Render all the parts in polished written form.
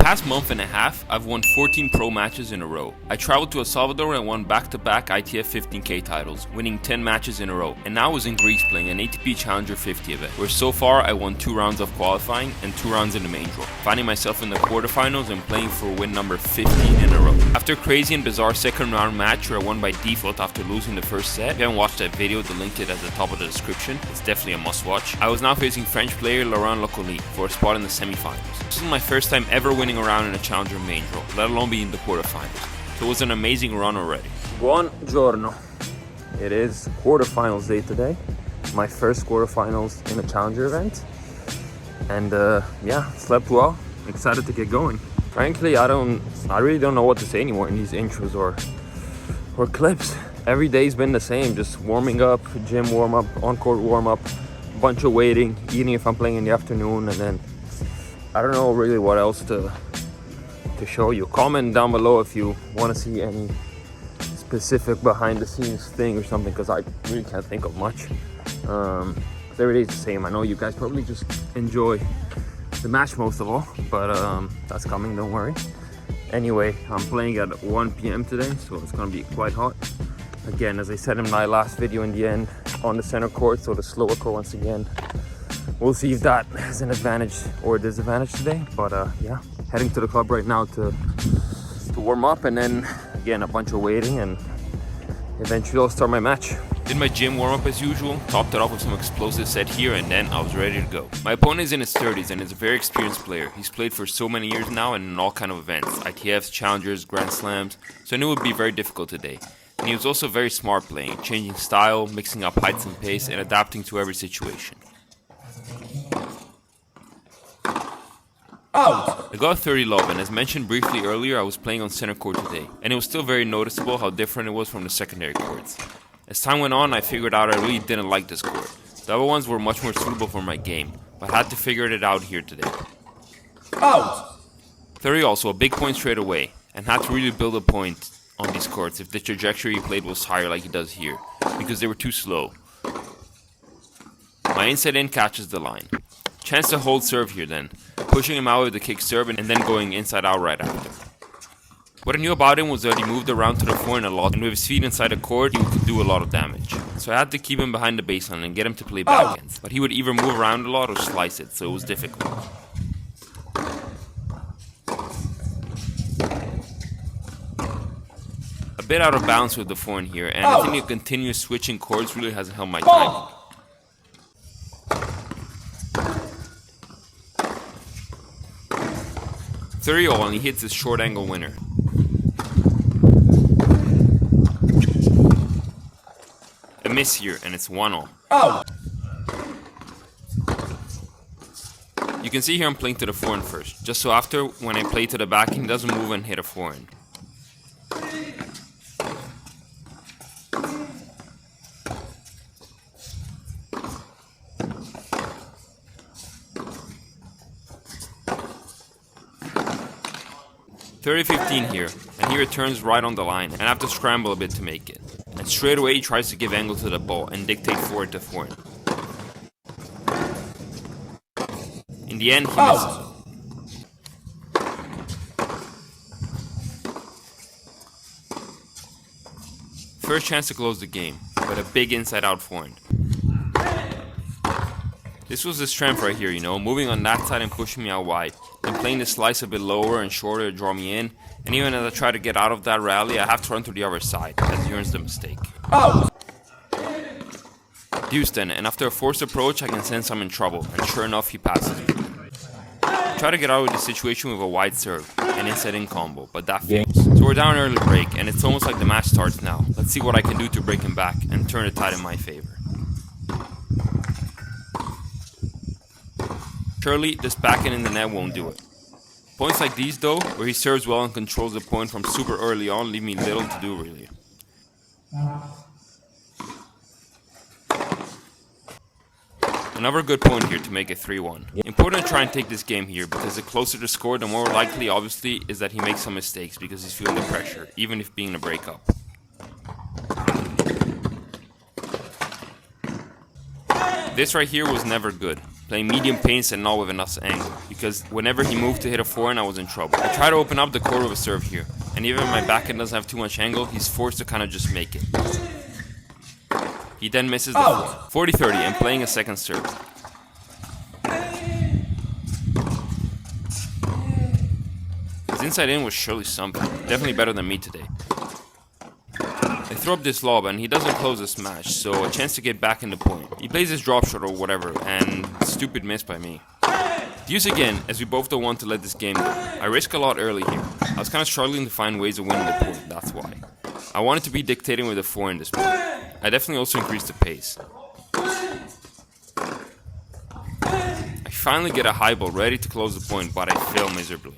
past month and a half, I've won 14 pro matches in a row. I traveled to El Salvador and won back-to-back ITF 15K titles, winning 10 matches in a row. And now I was in Greece playing an ATP Challenger 50 event, where so far I won 2 rounds of qualifying and 2 rounds in the main draw, finding myself in the quarterfinals and playing for win number 15 in a row. After a crazy and bizarre second round match where I won by default after losing the first set, if you haven't watched that video, the link to it at the top of the description. It's definitely a must watch. I was now facing French player Laurent Locoli for a spot in the semi-finals. This is my first time ever winning a round in a Challenger main draw, let alone be in the quarterfinals. So it was an amazing run already. Buongiorno. It is quarterfinals day today. My first quarterfinals in a Challenger event. And yeah, slept well. Excited to get going. Frankly, I really don't know what to say anymore in these intros or clips. Every day's been the same, just warming up, gym warm up, on-court warm up, bunch of waiting, eating if I'm playing in the afternoon, and then I don't know really what else to show you. Comment down below if you want to see any specific behind the scenes thing or something, because I really can't think of much. Every day's the same. I know you guys probably just enjoy the match most of all, but that's coming, don't worry. Anyway, I'm playing at 1 p.m. today, so it's gonna be quite hot. Again, as I said in my last video, in the end, on the center court, so the slower court once again. We'll see if that has an advantage or a disadvantage today, but yeah, heading to the club right now to warm up, and then again a bunch of waiting, and eventually I'll start my match. Did my gym warm up as usual, topped it off with some explosive set here, and then I was ready to go. My opponent is in his 30s and is a very experienced player. He's played for so many years now and in all kind of events, ITFs, Challengers, Grand Slams, so I knew it would be very difficult today. And he was also very smart playing, changing style, mixing up heights and pace, and adapting to every situation. Out! I got 30 love, and as mentioned briefly earlier, I was playing on center court today, and it was still very noticeable how different it was from the secondary courts. As time went on, I figured out I really didn't like this court. The other ones were much more suitable for my game, but I had to figure it out here today. Out! 30 also, a big point straight away, and had to really build a point on these courts if the trajectory he played was higher like he does here, because they were too slow. My inside in catches the line. Chance to hold serve here then, pushing him out with the kick serve and then going inside out right after. What I knew about him was that he moved around to the forehand a lot, and with his feet inside the court, he could do a lot of damage. So I had to keep him behind the baseline and get him to play backhands, but he would either move around a lot or slice it, so it was difficult. A bit out of balance with the forehand here, and I think the continuous switching courts really hasn't helped my timing. 30-0, and he hits his short angle winner. A miss here, and it's 1-0. You can see here I'm playing to the forehand first, just so after, when I play to the backhand, he doesn't move and hit a forehand. .30-15 here, and he returns right on the line, and I have to scramble a bit to make it. And straight away he tries to give angle to the ball and dictate forward to forehand. In the end, he misses. First chance to close the game, but a big inside-out forehand. This was the strength right here, you know, moving on that side and pushing me out wide, and playing the slice a bit lower and shorter to draw me in, and even as I try to get out of that rally, I have to run to the other side, as he earns the mistake. Deuce then, and after a forced approach, I can sense I'm in trouble, and sure enough, he passes me. I try to get out of the situation with a wide serve, and inside-in combo, but that fails. So we're down an early break, and it's almost like the match starts now. Let's see what I can do to break him back, and turn the tide in my favor. Surely, this backhand in the net won't do it. Points like these though, where he serves well and controls the point from super early on, leave me little to do really. Another good point here to make it 3-1. Important to try and take this game here, because the closer the score, the more likely obviously is that he makes some mistakes because he's feeling the pressure, even if being a breakup. This right here was never good. playing medium pace and not with enough angle, because whenever he moved to hit a forehand I was in trouble. I try to open up the court with a serve here, and even if my backhand doesn't have too much angle, he's forced to kind of just make it. He then misses the forehand. 40-30 and playing a second serve. His inside in was surely something, definitely better than me today. I throw up this lob and he doesn't close the smash, so a chance to get back in the point. He plays his drop shot or whatever, and stupid miss by me. Deuce again, as we both don't want to let this game go. I risk a lot early here. I was kind of struggling to find ways of winning the point, that's why. I wanted to be dictating with the forehand this point. I definitely also increased the pace. I finally get a high ball ready to close the point, but I fail miserably.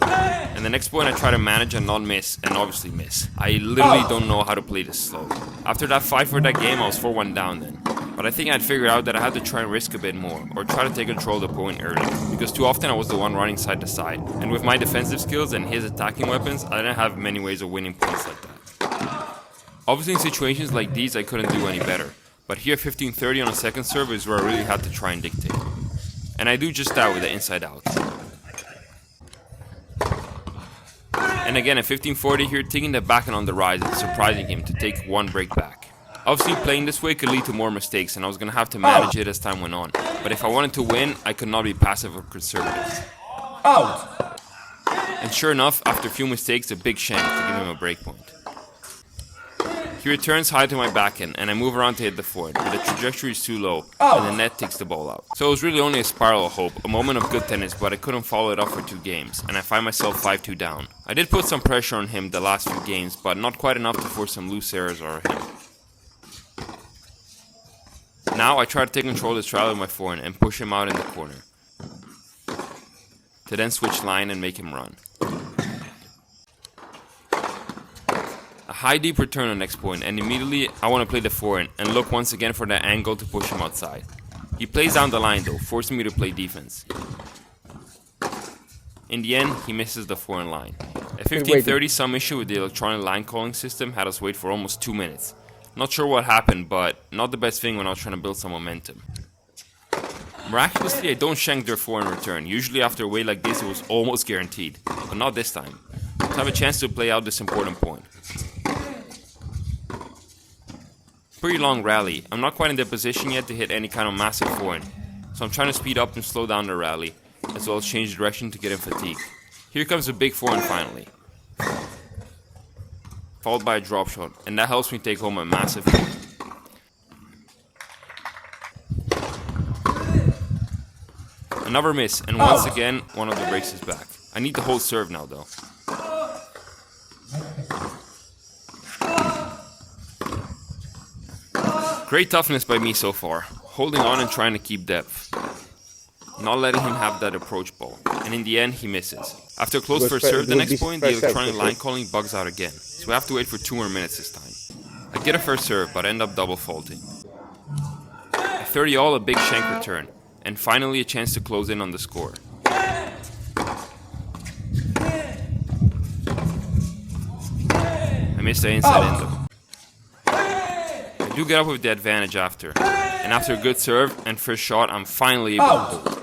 And the next point I try to manage and not miss, and obviously miss. I literally don't know how to play this slow. After that fight for that game, I was 4-1 down then. But I think I'd figured out that I had to try and risk a bit more, or try to take control of the point early. Because too often I was the one running side to side. And with my defensive skills and his attacking weapons, I didn't have many ways of winning points like that. Obviously in situations like these I couldn't do any better. But here 15-30 on a second serve is where I really had to try and dictate. And I do just that with the inside out. And again at 15-40 here, taking the backhand on the rise and surprising him to take one break back. Obviously playing this way could lead to more mistakes and I was going to have to manage it as time went on. But if I wanted to win, I could not be passive or conservative. Out! And sure enough, after a few mistakes, a big shank to give him a break point. He returns high to my backhand and I move around to hit the forehand, but the trajectory is too low and the net takes the ball out. So it was really only a spiral of hope, a moment of good tennis, but I couldn't follow it up for 2 games, and I find myself 5-2 down. I did put some pressure on him the last few games, but not quite enough to force some loose errors or him. Now I try to take control of this rally with my forehand and push him out in the corner, to then switch line and make him run. A high deep return on next point, and immediately I want to play the forehand and look once again for that angle to push him outside. He plays down the line though, forcing me to play defense. In the end, he misses the forehand line. At 15-30, some issue with the electronic line calling system had us wait for almost 2 minutes. Not sure what happened, but not the best thing when I was trying to build some momentum. Miraculously, I don't shank their forehand return. Usually after a wait like this, it was almost guaranteed, but not this time. To have a chance to play out this important point. Pretty long rally. I'm not quite in the position yet to hit any kind of massive forehand, so I'm trying to speed up and slow down the rally, as well as change direction to get him fatigued. Here comes a big forehand finally, followed by a drop shot, and that helps me take home a massive point. Another miss, and once again, one of the breaks is back. I need to hold serve now though. Great toughness by me so far, holding on and trying to keep depth. Not letting him have that approach ball, and in the end he misses. After a close first serve, the next point, the electronic line calling bugs out again, so we have to wait for 2 more minutes this time. I get a first serve, but end up double faulting. At 30 all, a big shank return, and finally a chance to close in on the score. I missed the inside end though. I do get up with the advantage after, and after a good serve and first shot, I'm finally able to hold.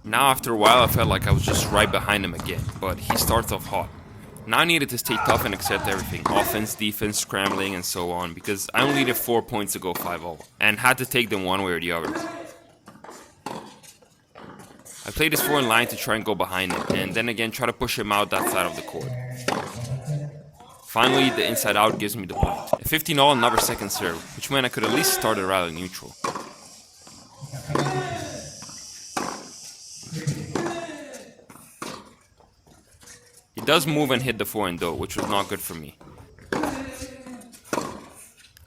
Now after a while I felt like I was just right behind him again, but he starts off hot. Now I needed to stay tough and accept everything, offense, defense, scrambling and so on, because I only needed 4 points to go 5-0, and had to take them one way or the other. I played his forehand line to try and go behind him, and then again try to push him out that side of the court. Finally, the inside out gives me the point. At 15 all, another second serve, which meant I could at least start the rally neutral. He does move and hit the forehand though, which was not good for me.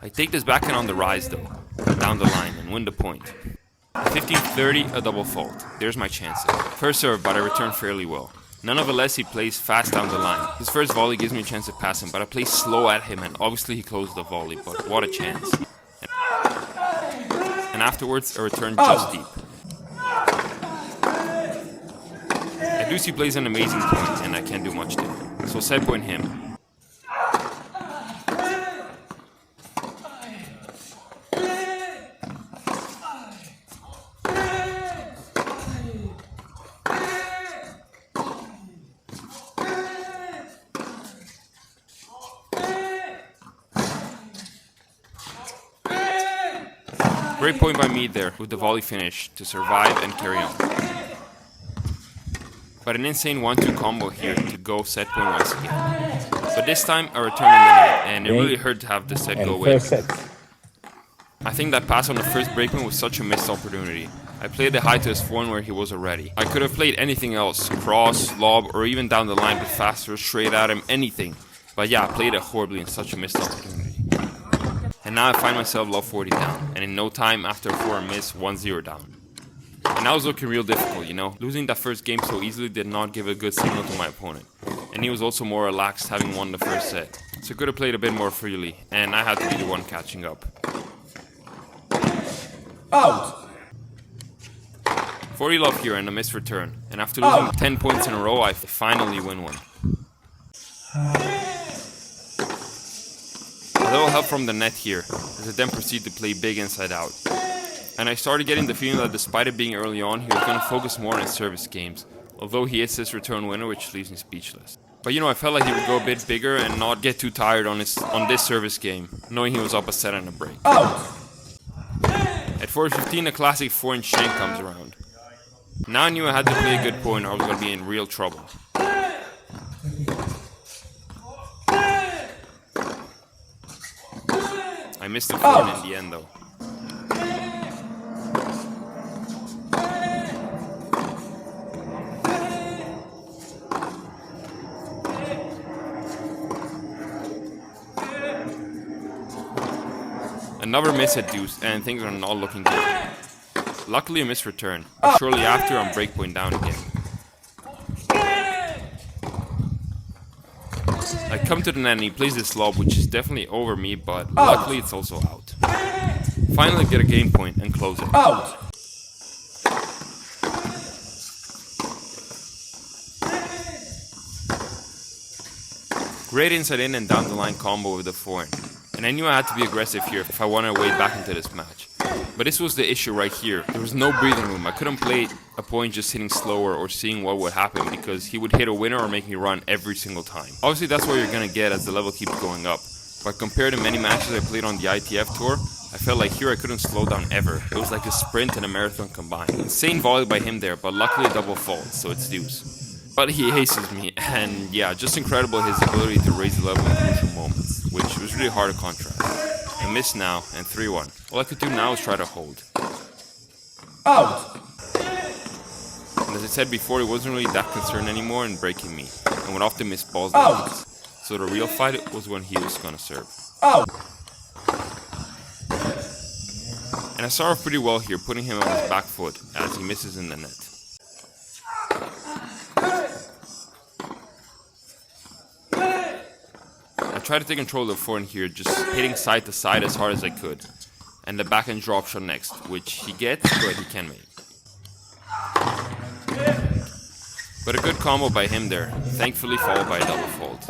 I take this backhand on the rise though, down the line, and win the point. At 15-30, a double fault. There's my chances. First serve, but I return fairly well. Nonetheless, he plays fast down the line. His first volley gives me a chance to pass him, but I play slow at him, and obviously he closed the volley, but what a chance. And afterwards, a return just deep. I do see plays an amazing point, and I can't do much there. So set point him. Great point by me there with the volley finish to survive and carry on. But an insane 1-2 combo here to go set point once again. But this time I returned in the net, and it really hurt to have the set go away. I think that pass on the first breakpoint was such a missed opportunity. I played it high to his forehand where he was already. I could have played anything else, cross, lob, or even down the line but faster, straight at him, anything. But yeah, I played it horribly in such a missed opportunity. And now I find myself love 40 down, and in no time after a forehand miss, 1-0 down. And that was looking real difficult, you know. Losing that first game so easily did not give a good signal to my opponent. And he was also more relaxed having won the first set. So could have played a bit more freely, and I had to be the one catching up. Out! 40 love here and a missed return. And after losing 10 points in a row, I finally win one. A little help from the net here, as I then proceed to play big inside out. And I started getting the feeling that despite it being early on, he was going to focus more on his service games, although he hits his return winner, which leaves me speechless. But you know, I felt like he would go a bit bigger and not get too tired on this service game, knowing he was up a set and a break. At 4:15, a classic 4-inch shank comes around. Now I knew I had to play a good point or I was going to be in real trouble. I missed the forehand in the end though. Another miss at deuce, and things are not looking good. Luckily a missed return, but shortly after I'm breakpoint down again. I come to the net and he plays this lob, which is definitely over me, but luckily it's also out. Finally get a game point and close it. Great inside in and down the line combo with the forehand. And I knew I had to be aggressive here if I wanted to wade back into this match. But this was the issue right here. There was no breathing room. I couldn't play a point just hitting slower or seeing what would happen because he would hit a winner or make me run every single time. Obviously that's what you're going to get as the level keeps going up. But compared to many matches I played on the ITF tour, I felt like here I couldn't slow down ever. It was like a sprint and a marathon combined. Insane volley by him there, but luckily a double fault, so it's deuce. But he aces me, and yeah, just incredible his ability to raise the level in crucial moments, which was really hard to contrast. I missed now, and 3-1. All I could do now is try to hold. Out! And as I said before, he wasn't really that concerned anymore in breaking me, and went off to miss balls like this. So the real fight was when he was gonna serve. Out! And I started off pretty well here, putting him on his back foot as he misses in the net. I tried to take control of the forehand here, just hitting side to side as hard as I could. And the backhand drop shot next, which he gets, but he can make. But a good combo by him there, thankfully followed by a double fault.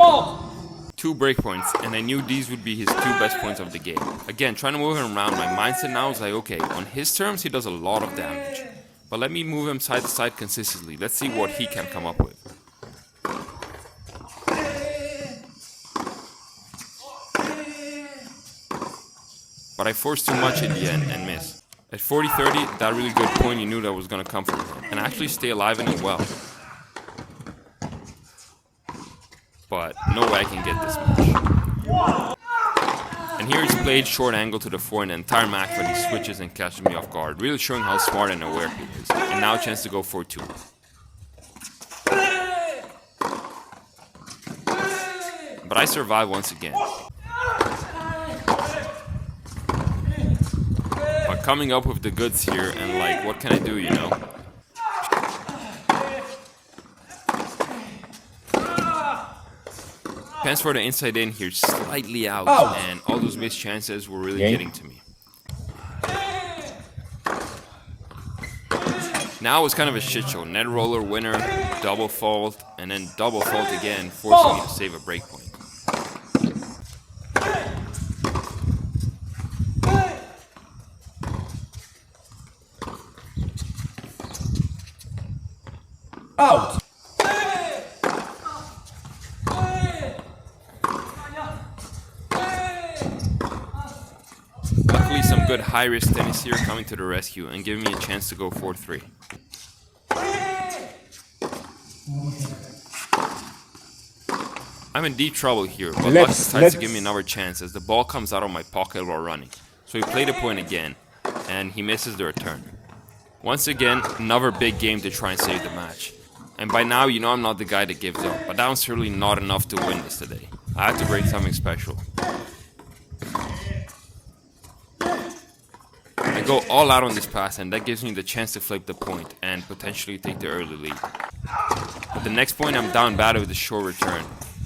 2 break points, and I knew these would be his 2 best points of the game. Again, trying to move him around, my mindset now is like, okay, on his terms he does a lot of damage. But let me move him side to side consistently, let's see what he can come up with. But I forced too much in the end and missed. At 40-30, that really good point you knew that was going to come from him. And I actually stay alive in it well. But no way I can get this much. And here he's played short angle to the forehand the entire match, but he switches and catches me off guard, really showing how smart and aware he is. And now a chance to go 4-2. But I survive once again. But coming up with the goods here and like, what can I do, you know? Pants for the inside in here, slightly out, and all those missed chances were really getting to me. Now it was kind of a shit show. Net roller winner, double fault, and then double fault again, forcing me to save a break point. Out! Luckily some good high-risk tennis here coming to the rescue and giving me a chance to go 4-3. I'm in deep trouble here, but Luck decides to give me another chance as the ball comes out of my pocket while running. So he played a point again, and he misses the return. Once again, another big game to try and save the match. And by now, you know I'm not the guy that gives up, but that was certainly not enough to win this today. I had to break something special. I go all out on this pass, and that gives me the chance to flip the point and potentially take the early lead. At the next point, I'm down bad with a short return.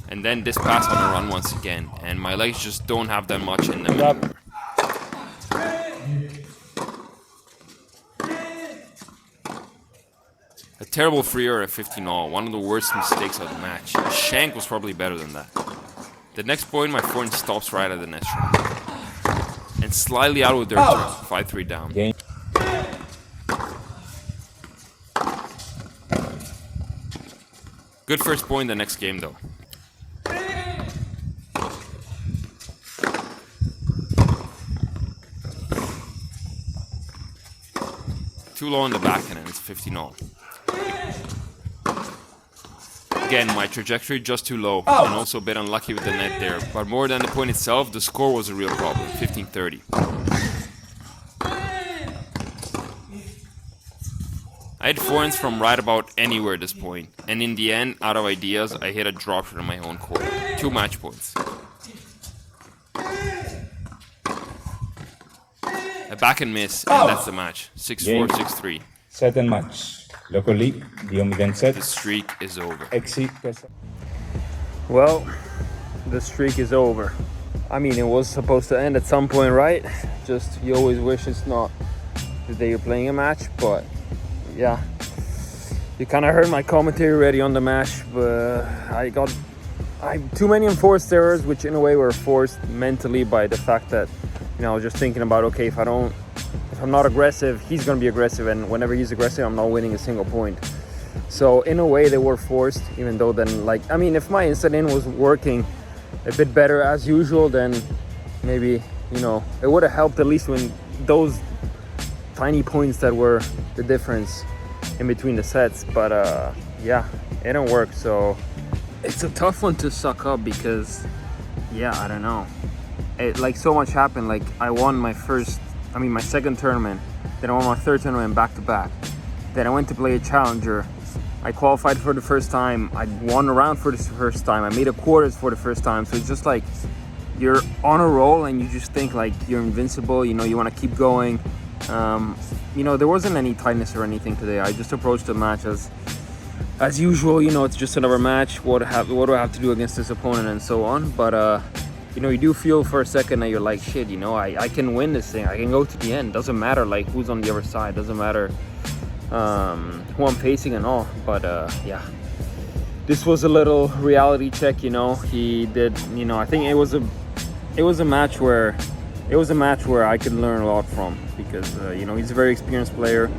And then this pass on a run once again, and my legs just don't have that much in them anymore. A terrible free error at 15-all, one of the worst mistakes of the match. The shank was probably better than that. The next point, my forehand stops right at the net strike. And slightly out with their turn, 5-3 down. Game. Good first point in the next game though. Too low on the backhand and it's 15-all. Again, my trajectory just too low and also a bit unlucky with the net there. But more than the point itself, the score was a real problem, 15-30. I had forehands from right about anywhere at this point. And in the end, out of ideas, I hit a drop shot in my own court. 2 match points. A backhand miss, and that's the match. 6-4, 6-3. Set and match. Locally, the Omiden set. The streak is over. Well, the streak is over. I mean, it was supposed to end at some point, right? Just, you always wish it's not the day you're playing a match, but yeah. You kind of heard my commentary already on the match, but I too many enforced errors, which in a way were forced mentally by the fact that, you know, I was just thinking about, okay, if I'm not aggressive, he's going to be aggressive, and whenever he's aggressive, I'm not winning a single point. So in a way, they were forced, even though then, like, I mean, if my incident was working a bit better as usual, then maybe, you know, it would have helped at least when those tiny points that were the difference in between the sets. But yeah, it didn't work. So it's a tough one to suck up because, yeah, I don't know. Like, so much happened. Like, I won my second tournament, then I won my third tournament back to back. Then I went to play a challenger. I qualified for the first time. I won a round for the first time. I made a quarters for the first time. So it's just like you're on a roll and you just think like you're invincible. You know, you want to keep going. You know, there wasn't any tightness or anything today. I just approached the match as usual. You know, it's just another match. What do I have to do against this opponent and so on. But you know, you do feel for a second that you're like, shit, you know, I can win this thing. I can go to the end. Doesn't matter like who's on the other side. Doesn't matter who I'm facing and all. But yeah, this was a little reality check. You know, he did. You know, I think it was a match where I could learn a lot from because you know, he's a very experienced player,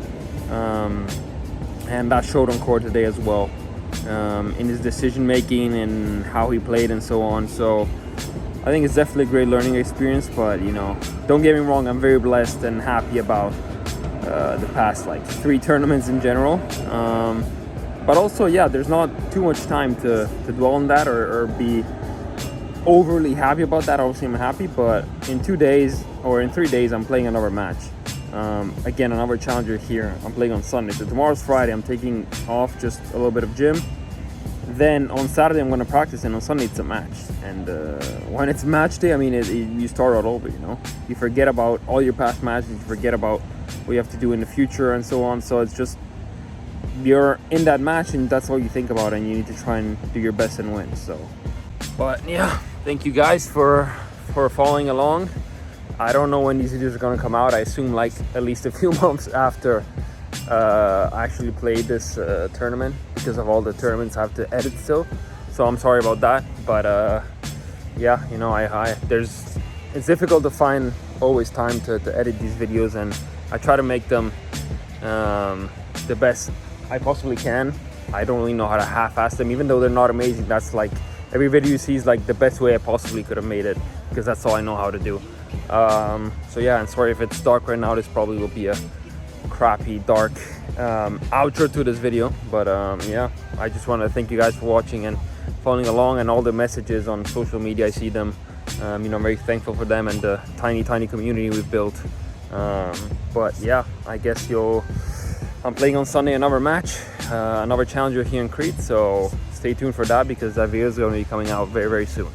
and that showed on court today as well, in his decision making and how he played and so on. So I think it's definitely a great learning experience, but you know, don't get me wrong, I'm very blessed and happy about the past like 3 tournaments in general. But also, yeah, there's not too much time to dwell on that or be overly happy about that. Obviously, I'm happy, but in 2 days or in 3 days, I'm playing another match. Again, another challenger here. I'm playing on Sunday. So tomorrow's Friday. I'm taking off just a little bit of gym. Then on Saturday, I'm going to practice, and on Sunday, it's a match. And when it's match day, I mean, you start all over, you know? You forget about all your past matches. You forget about what you have to do in the future and so on. So it's just, you're in that match, and that's all you think about, and you need to try and do your best and win. So, but yeah, thank you guys for following along. I don't know when these videos are going to come out. I assume like at least a few months after I actually played this tournament, because of all the tournaments I have to edit still. So I'm sorry about that. But yeah, you know, it's difficult to find always time to edit these videos, and I try to make them the best I possibly can. I don't really know how to half-ass them, even though they're not amazing. That's like, every video you see is like the best way I possibly could have made it, because that's all I know how to do. So yeah, and sorry if it's dark right now. This probably will be a crappy dark outro to this video, but yeah, I just want to thank you guys for watching and following along, and all the messages on social media. I see them. You know, I'm very thankful for them and the tiny community we've built. But yeah, I guess I'm playing on Sunday another match, another challenger here in Crete, so stay tuned for that, because that video is going to be coming out very soon.